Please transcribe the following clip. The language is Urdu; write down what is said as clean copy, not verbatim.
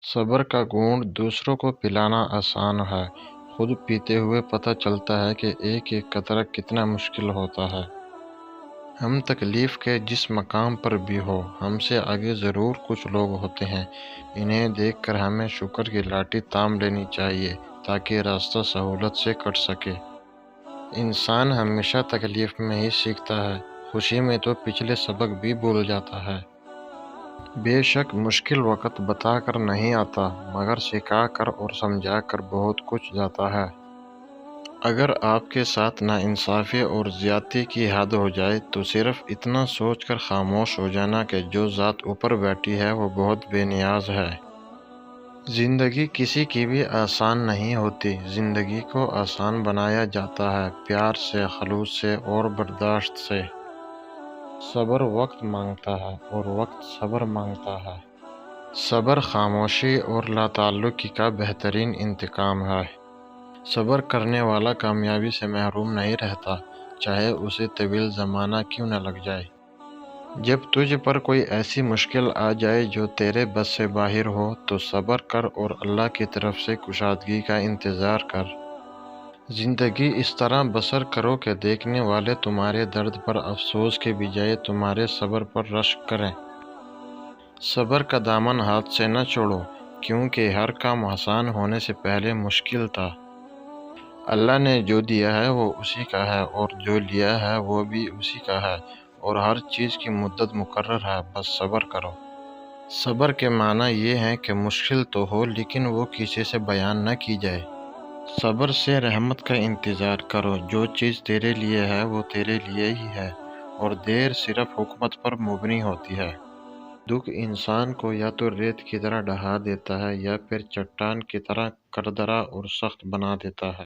صبر کا گھونٹ دوسروں کو پلانا آسان ہے، خود پیتے ہوئے پتہ چلتا ہے کہ ایک ایک قطرہ کتنا مشکل ہوتا ہے۔ ہم تکلیف کے جس مقام پر بھی ہو، ہم سے آگے ضرور کچھ لوگ ہوتے ہیں۔ انہیں دیکھ کر ہمیں شکر کی لاٹھی تام لینی چاہیے تاکہ راستہ سہولت سے کٹ سکے۔ انسان ہمیشہ تکلیف میں ہی سیکھتا ہے، خوشی میں تو پچھلے سبق بھی بھول جاتا ہے۔ بے شک مشکل وقت بتا کر نہیں آتا، مگر سکھا کر اور سمجھا کر بہت کچھ جاتا ہے۔ اگر آپ کے ساتھ ناانصافی اور زیادتی کی حد ہو جائے تو صرف اتنا سوچ کر خاموش ہو جانا کہ جو ذات اوپر بیٹھی ہے وہ بہت بے نیاز ہے۔ زندگی کسی کی بھی آسان نہیں ہوتی، زندگی کو آسان بنایا جاتا ہے پیار سے، خلوص سے اور برداشت سے۔ صبر وقت مانگتا ہے اور وقت صبر مانگتا ہے۔ صبر خاموشی اور لا تعلقی کا بہترین انتقام ہے۔ صبر کرنے والا کامیابی سے محروم نہیں رہتا، چاہے اسے طویل زمانہ کیوں نہ لگ جائے۔ جب تجھ پر کوئی ایسی مشکل آ جائے جو تیرے بس سے باہر ہو تو صبر کر اور اللہ کی طرف سے کشادگی کا انتظار کر۔ زندگی اس طرح بسر کرو کہ دیکھنے والے تمہارے درد پر افسوس کے بجائے تمہارے صبر پر رشک کریں۔ صبر کا دامن ہاتھ سے نہ چھوڑو، کیونکہ ہر کام آسان ہونے سے پہلے مشکل تھا۔ اللہ نے جو دیا ہے وہ اسی کا ہے اور جو لیا ہے وہ بھی اسی کا ہے، اور ہر چیز کی مدت مقرر ہے، بس صبر کرو۔ صبر کے معنی یہ ہے کہ مشکل تو ہو لیکن وہ کسی سے بیان نہ کی جائے۔ صبر سے رحمت کا انتظار کرو، جو چیز تیرے لیے ہے وہ تیرے لیے ہی ہے، اور دیر صرف حکمت پر مبنی ہوتی ہے۔ دکھ انسان کو یا تو ریت کی طرح ڈھا دیتا ہے یا پھر چٹان کی طرح کردرا اور سخت بنا دیتا ہے۔